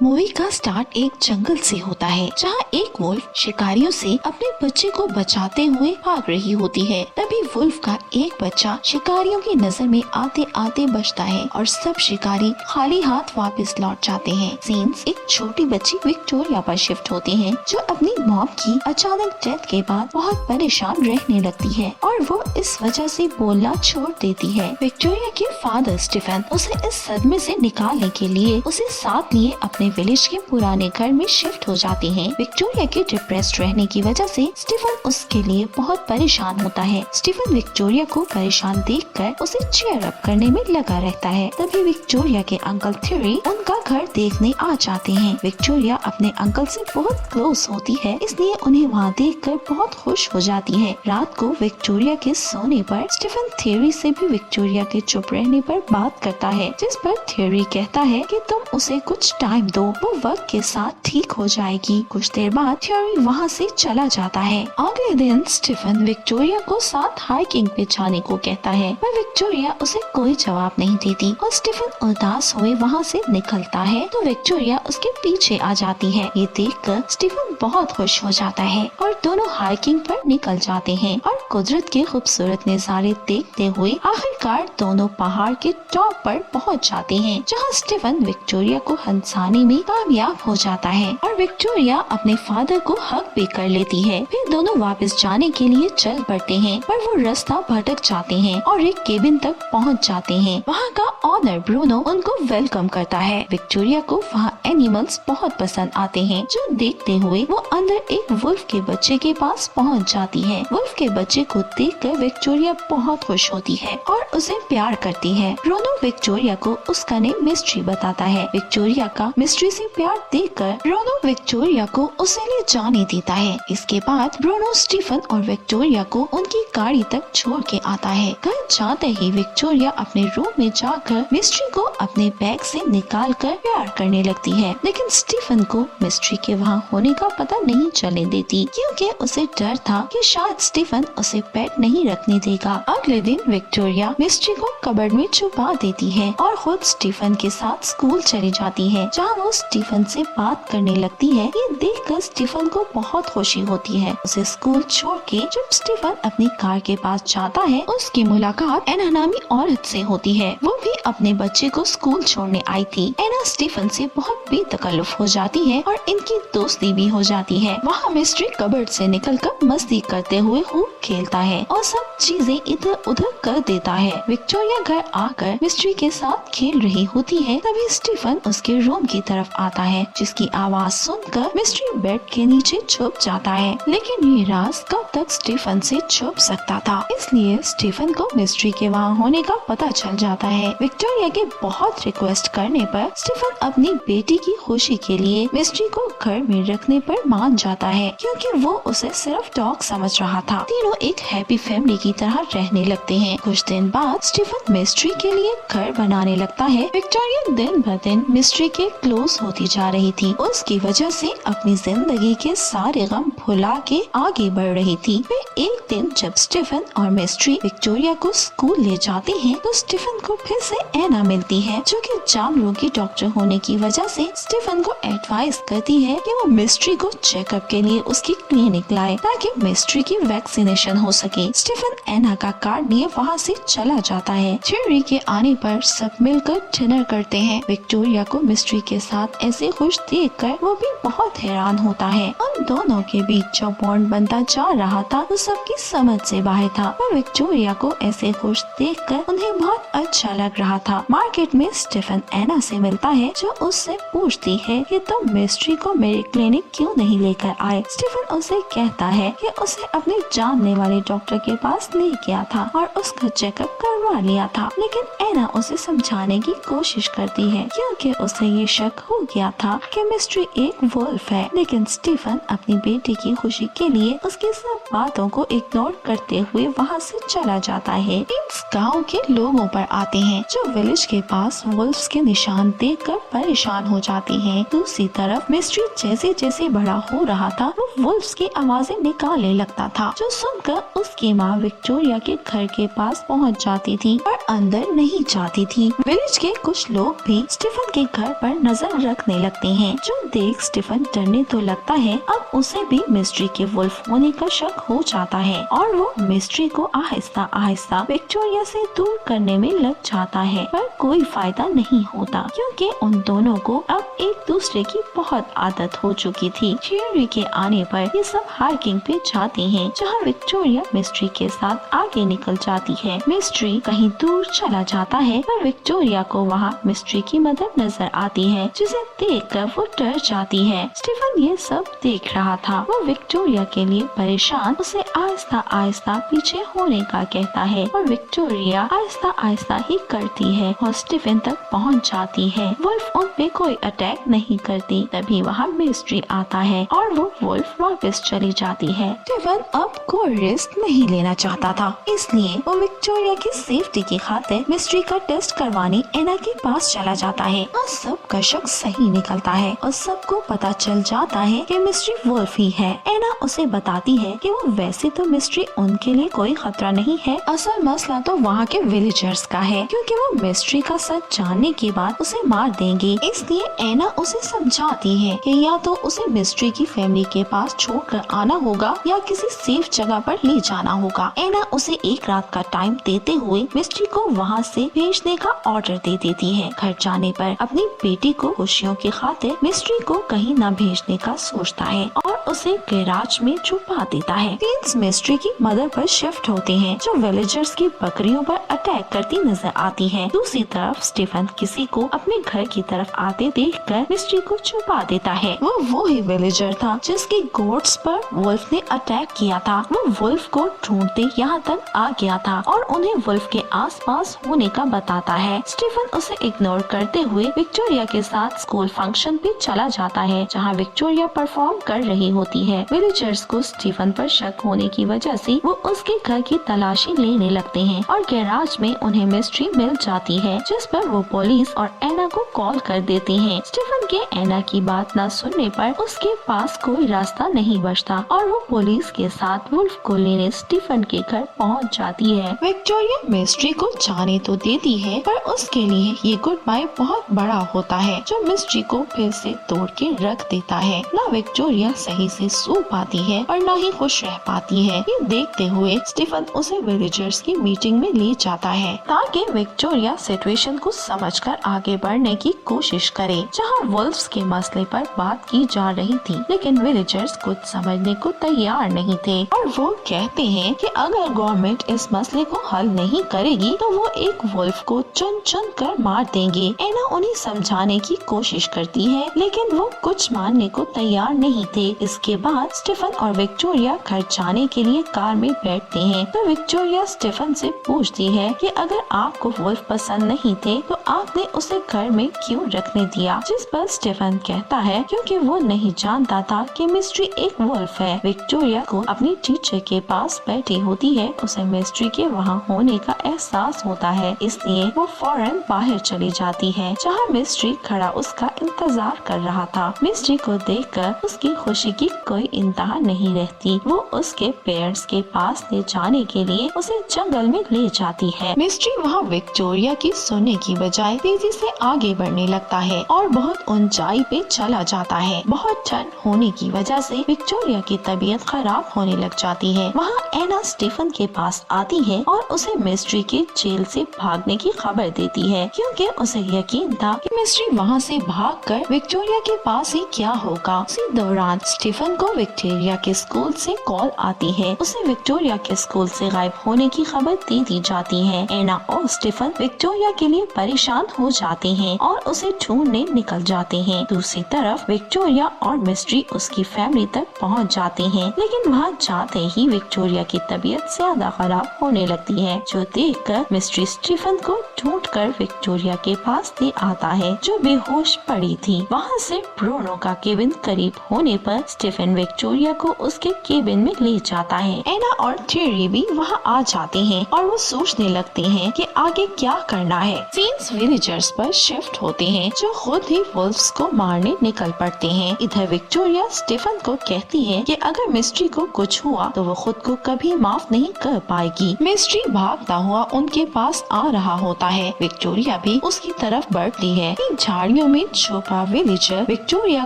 Movie का start एक जंगल से होता है जहाँ एक वुल्फ शिकारियों से अपने बच्चे को बचाते हुए भाग रही होती है। तभी वुल्फ का एक बच्चा शिकारियों की नजर में आते आते बचता है और सब शिकारी खाली हाथ वापस लौट जाते हैं। सीन्स एक छोटी बच्ची विक्टोरिया पर शिफ्ट होते हैं जो अपनी मॉम की अचानक डेथ के बाद बहुत परेशान रहने लगती है और वो इस वजह से बोलना छोड़ देती है। विक्टोरिया के फादर स्टीफन उसे इस सदमे से निकालने के लिए उसे साथ लिए अपने विलेज के पुराने घर में शिफ्ट हो जाते हैं। विक्टोरिया के डिप्रेस्ड रहने की वजह से स्टीफन उसके लिए बहुत परेशान होता है। स्टीफन विक्टोरिया को परेशान देखकर उसे चीयर अप करने में लगा रहता है। तभी विक्टोरिया के अंकल थ्योरी उनका घर देखने आ जाते हैं। विक्टोरिया अपने अंकल से बहुत क्लोज होती है, इसलिए उन्हें वहाँ देखकर बहुत खुश हो जाती है। रात को विक्टोरिया के सोने पर स्टीफन थ्योरी से भी विक्टोरिया के चुप रहने पर बात करता है, जिस पर थ्योरी कहता है कि तुम उसे कुछ टाइम दो, वो वक्त के साथ ठीक हो जाएगी। कुछ देर बाद थ्योरी वहाँ से चला जाता है। अगले दिन स्टीफन विक्टोरिया को साथ हाइकिंग पे जाने को कहता है, पर विक्टोरिया उसे कोई जवाब नहीं देती और स्टीफन उदास हुए वहाँ से निकलता है तो विक्टोरिया उसके पीछे आ जाती है। ये देखकर स्टीफन बहुत खुश हो जाता है और दोनों हाइकिंग पर निकल जाते हैं और कुदरत के खूबसूरत नज़ारे देखते हुए आखिरकार दोनों पहाड़ के टॉप पर पहुँच जाते हैं, जहाँ स्टीफन विक्टोरिया को हंसाने में कामयाब हो जाता है और विक्टोरिया अपने फादर को हक भी कर लेती है। फिर दोनों वापस जाने के लिए चल पड़ते हैं, पर वो रास्ता भटक जाते हैं और एक केबिन तक पहुंच जाते हैं। वहाँ का ऑनर ब्रूनो उनको वेलकम करता है। विक्टोरिया को वहाँ एनिमल्स बहुत पसंद आते हैं, जो देखते हुए वो अंदर एक वुल्फ के बच्चे के पास पहुँच जाती है। वुल्फ के बच्चे को देखकर विक्टोरिया बहुत खुश होती है और उसे प्यार करती है। ब्रूनो विक्टोरिया को उसका नेम मिस्ट्री बताता है। विक्टोरिया का मिस्ट्री से प्यार देखकर ब्रूनो विक्टोरिया को उसे ले जाने देता है। इसके बाद ब्रूनो स्टीफन और विक्टोरिया को उनकी गाड़ी तक छोड़ के आता है। घर जाते ही विक्टोरिया अपने रूम में जाकर मिस्ट्री को अपने बैग से निकालकर प्यार करने लगती है, लेकिन स्टीफन को मिस्ट्री के वहाँ होने का पता नहीं चलने देती, क्योंकि उसे डर था कि शायद स्टीफन उसे पेट नहीं रखने देगा। अगले दिन विक्टोरिया मिस्ट्री को कबर्ड में छुपा देती है और खुद स्टीफन के साथ स्कूल चली जाती है, जहाँ वो स्टीफन से बात करने लगती है। ये देखकर स्टीफन को बहुत खुशी होती है। उसे स्कूल छोड़ के जब स्टीफन अपनी कार के पास जाता है, उसकी मुलाकात एना नामी औरत से होती है। वो भी अपने बच्चे को स्कूल छोड़ने आई थी। एना स्टीफन से बहुत बेतकल्लुफ हो जाती है और इनकी दोस्ती भी हो जाती है। वहाँ मिस्ट्री कबर्ड से निकलकर मस्ती करते हुए खूब खेलता है और सब चीजें इधर उधर कर देता है। विक्टोरिया घर आकर मिस्ट्री के साथ खेल रही होती है, तभी स्टीफन उसके रूम की तरफ आता है, जिसकी आवाज सुनकर मिस्ट्री बेड के नीचे छुप जाता है। लेकिन ये राज कब तक स्टीफन से छुप सकता था, इसलिए स्टीफन को मिस्ट्री के वहाँ होने का पता चल जाता है। विक्टोरिया के बहुत रिक्वेस्ट करने पर स्टीफन अपनी बेटी की खुशी के लिए मिस्ट्री को घर में रखने पर मान जाता है, क्योंकि वो उसे सिर्फ डॉग समझ रहा था। तीनों एक हैप्पी फैमिली की तरह रहने लगते हैं। कुछ दिन बाद स्टीफन मिस्ट्री के लिए घर बनाने लगता है। विक्टोरिया दिन ब दिन मिस्ट्री के क्लोज होती जा रही थी। उसकी वजह से अपनी जिंदगी के सारे गम भुला के आगे बढ़ रही थी। फिर एक दिन जब स्टीफन और मिस्ट्री विक्टोरिया को स्कूल ले जाते हैं, तो स्टीफन को फिर से एना मिलती है, जो कि जानवरों की डॉक्टर होने की वजह से स्टीफन को एडवाइस करती है कि वो मिस्ट्री को चेकअप के लिए उसकी क्लिनिक लाए, ताकि मिस्ट्री की वैक्सीनेशन हो सके। स्टीफन एना का कार्ड लिए वहाँ से चला जाता है। थ्योरी के आने पर सब मिलकर डिनर करते हैं। विक्टोरिया को मिस्ट्री के साथ ऐसे खुश देखकर वो भी बहुत हैरान होता है। उन दोनों के बीच जो बॉन्ड बनता जा रहा था वो सबकी समझ से बाहर था, पर विक्टोरिया को ऐसे खुश देखकर उन्हें बहुत अच्छा लग रहा था। मार्केट में स्टीफन एना से मिलता है, जो उससे पूछती है कि तुम मिस्ट्री को मेरे क्लिनिक क्यों नहीं लेकर आए। स्टीफन उसे कहता है कि उसे अपने जानने वाले डॉक्टर के पास ले गया था और उसका चेकअप करवा लिया था, लेकिन एना उसे समझाने की कोशिश करती है, क्योंकि उसे ये शक हो गया था कि मिस्ट्री एक वुल्फ है। लेकिन स्टीफन अपनी बेटी की खुशी के लिए उसकी सब बातों को इग्नोर करते हुए वहाँ से चला जाता है। इस गाँव के लोगों पर आते हैं जो विलेज के पास वुल्फ्स के निशान देखकर परेशान हो जाते हैं। दूसरी तरफ मिस्ट्री जैसे जैसे बड़ा हो रहा था वो वुल्फ्स की आवाजें निकालने लगता था, जो सुनकर उसकी माँ विक्टोरिया के घर के पास पहुँच जाती थी पर अंदर नहीं जाती थी। विलेज के कुछ लोग भी स्टीफन के घर पर नजर रखने लगते हैं, जो देख स्टीफन डरने तो लगता है। अब उसे भी मिस्ट्री के वुल्फ होने का शक हो जाता है और वो मिस्ट्री को आहिस्ता आहिस्ता विक्टोरिया से दूर करने में लग जाता है, पर कोई फायदा नहीं होता क्योंकि उन दोनों को अब एक दूसरे की बहुत आदत हो चुकी थी। थ्योरी के आने पर ये सब हाइकिंग पे जाते हैं, जहाँ विक्टोरिया मिस्ट्री के साथ आगे निकल जाती है। मिस्ट्री कहीं दूर चला जाता है पर विक्टोरिया को वहाँ मिस्ट्री की मदद नजर आती है, जिसे देखकर वो डर जाती है। स्टीफन ये सब देख रहा था। वो विक्टोरिया के लिए परेशान उसे आहिस्ता आहिस्ता पीछे होने का कहता है और विक्टोरिया आहिस्ता आहिस्ता ही करती है और स्टीफन तक पहुंच जाती है। वुल्फ उन पे कोई अटैक नहीं करती। तभी वहाँ मिस्ट्री आता है और वो वुल्फ वापस चली जाती है। स्टीफन अब कोई रिस्क नहीं लेना चाहता था, इसलिए वो विक्टोरिया की सेफ्टी की खातिर मिस्ट्री का टेस्ट करवाने एना के पास चला जाता है और सबका शक सही निकलता है और सबको पता चल जाता है कि मिस्ट्री वुल्फ ही है। एना उसे बताती है कि वो वैसे तो मिस्ट्री उनके लिए कोई खतरा नहीं है, असल मसला तो वहाँ के विलेजर्स का है, क्योंकि वो मिस्ट्री का सच जानने के बाद उसे मार देंगे। इसलिए एना उसे समझाती है कि या तो उसे मिस्ट्री की फैमिली के पास छोड़कर आना होगा या किसी सेफ जगह पर ले जाना होगा। एना उसे एक रात का टाइम देते हुए मिस्ट्री को वहाँ से भेजने का ऑर्डर दे देती है। घर जाने पर अपनी बेटी को खुशियों की खातिर मिस्ट्री को कहीं न भेजने का सोचता है और उसे गैराज में छुपा देता है। टीन्स मिस्ट्री की मदर पर शिफ्ट होते हैं, जो विलेजर्स की बकरियों पर अटैक करती नजर आती है। दूसरी तरफ स्टीफन किसी को अपने घर की तरफ आते देखकर मिस्ट्री को छुपा देता है। वो ही विलेजर था जिसके गोट्स पर वुल्फ ने अटैक किया था। वो वुल्फ को ढूंढते यहाँ तक आ गया था और उन्हें वुल्फ के आसपास होने का बताता है। स्टीफन उसे इग्नोर करते हुए विक्टोरिया के साथ स्कूल फंक्शन पे चला जाता है, जहाँ विक्टोरिया परफॉर्म कर रही होती है। विलेजर्स को स्टीफन पर शक होने की वजह से वो उसके घर की तलाशी लेने लगते हैं और गैराज में उन्हें मिस्ट्री मिल जाती है, जिस पर वो पुलिस और एना को कॉल कर देते हैं। स्टीफन के एना की बात न सुनने पर उसके पास कोई रास्ता नहीं बचता और वो पुलिस के साथ वुल्फ को लेने स्टीफन के घर पहुंच जाती है। विक्टोरिया मिस्ट्री को जाने तो देती है, पर उसके लिए ये गुड बाय बहुत बड़ा होता है, जो मिस्ट्री को फिर से तोड़ के रख देता है। न विक्टोरिया सही से सो पाती है और न ही खुश रह पाती है। ये देखते हुए स्टीफन उसे विलेजर्स की मीटिंग में ले जाता है ताकि विक्टोरिया सिचुएशन को समझकर आगे बढ़ने की कोशिश करे, जहां वुल्फ्स के मसले पर बात की जा रही थी, लेकिन विलेजर्स कुछ समझने को तैयार नहीं थे और वो कहते हैं कि अगर गवर्नमेंट इस मसले को हल नहीं करेगी तो वो एक वुल्फ को चुन चुन कर मार देंगे। एना उन्हें समझाने की कोशिश करती है, लेकिन वो कुछ मानने को तैयार नहीं थे। इसके बाद स्टीफन और विक्टोरिया घर जाने के लिए कार में बैठते हैं, तो विक्टोरिया स्टीफन से पूछती है कि अगर आपको वुल्फ पसंद नहीं थे तो आपने उसे घर में क्यों रखने दिया, जिस पर स्टीफन कहता है क्योंकि वो नहीं जानता था कि मिस्ट्री एक वुल्फ है। विक्टोरिया को अपनी टीचर के पास बैठी होती है, उसे मिस्ट्री के वहाँ होने का एहसास होता है, इसलिए वो फौरन बाहर चली जाती है, जहाँ मिस्ट्री खड़ा उसका इंतजार कर रहा था। मिस्ट्री को देखकर उसकी खुशी की कोई इंतहा नहीं रहती। वो उसके पेरेंट्स के पास ले जाने के लिए उसे जंगल में ले जाती है। मिस्ट्री वहाँ विक्टोरिया की सुनने की बजाय तेजी से आगे बढ़ने लगता है और बहुत ऊंचाई पे चला जाता है। बहुत ठंड होने की वजह से विक्टोरिया की तबीयत खराब होने लग जाती है। वहाँ एना स्टीफन के पास आती है और उसे मिस्ट्री के जेल से भागने की खबर देती है, क्योंकि उसे यकीन था कि मिस्ट्री वहाँ से भागकर विक्टोरिया के पास ही क्या होगा। उसी दौरान स्टीफन को विक्टोरिया के स्कूल से कॉल आती है। उसे विक्टोरिया के स्कूल से गायब होने की खबर दे दी जाती है। एना और स्टीफन विक्टोरिया के लिए परेशान हो जाते हैं और उसे ढूंढने निकल जाते हैं। दूसरी तरफ विक्टोरिया और मिस्ट्री उसकी फैमिली तक पहुंच जाते हैं, लेकिन वहां जाते ही विक्टोरिया की तबीयत ज्यादा खराब होने लगती है, जो देखकर मिस्ट्री स्टीफन को ढूंढकर विक्टोरिया के पास ले आता है। है जो बेहोश पड़ी थी। वहाँ से ब्रूनो का केबिन करीब होने पर स्टीफन विक्टोरिया को उसके केबिन में ले जाता है। एना और थेरी भी वहाँ आ जाते हैं और वो सोचने लगते हैं कि आगे क्या करना है। सीन्स विलेजर्स पर शिफ्ट होते हैं जो खुद ही वुल्फ्स को मारने निकल पड़ते हैं। इधर विक्टोरिया स्टीफन को कहती है कि अगर मिस्ट्री को कुछ हुआ तो वो खुद को कभी माफ नहीं कर पाएगी। मिस्ट्री भागता हुआ उनके पास आ रहा होता है। विक्टोरिया भी उसकी तरफ बढ़ती है। झाड़ियों में छुपा विलेजर विक्टोरिया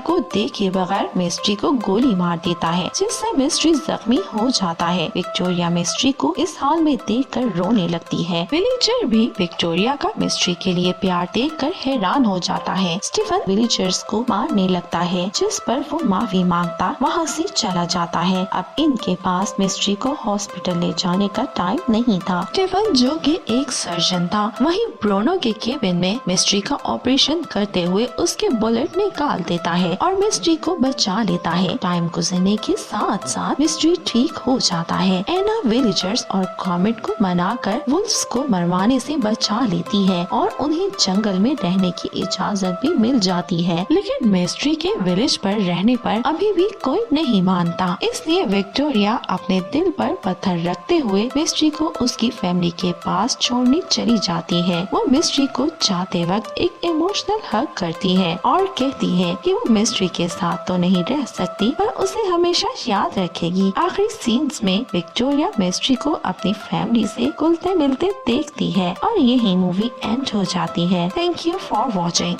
को देखे बगैर मिस्ट्री को गोली मार देता है, जिससे मिस्ट्री जख्मी हो जाता है। विक्टोरिया मिस्ट्री को इस हाल में देखकर रोने लगती है। विलेजर भी विक्टोरिया का मिस्ट्री के लिए प्यार देखकर हैरान हो जाता है। स्टीफन विलेजर्स को मारने लगता है, जिस पर वो माफी मांगता वहाँ से चला जाता है। अब इनके पास मिस्ट्री को हॉस्पिटल ले जाने का टाइम नहीं था। स्टीफन जो कि एक सर्जन था, वहीं ब्रूनो के केबिन में मिस्ट्री का ऑपरेशन करते हुए उसके बुलेट निकाल देता है और मिस्ट्री को बचा लेता है। टाइम गुजरने के साथ साथ मिस्ट्री ठीक हो जाता है। एना विलेजर्स और कॉमेट को मनाकर वुल्फ्स को मरवाने से बचा लेती है और उन्हें जंगल में रहने की इजाजत भी मिल जाती है। लेकिन मिस्ट्री के विलेज पर रहने पर अभी भी कोई नहीं मानता, इसलिए विक्टोरिया अपने दिल पर पत्थर रखते हुए मिस्ट्री को उसकी फैमिली के पास छोड़ने चली जाती है। वो मिस्ट्री को जाते वक्त एक इमोशनल हग करती है और कहती है कि वो मिस्ट्री के साथ तो नहीं रह सकती पर उसे हमेशा याद रखेगी। आखिरी सीन्स में विक्टोरिया मिस्ट्री को अपनी फैमिली से घुलते मिलते देखती है और यही मूवी एंड हो जाती है। Thank you for watching.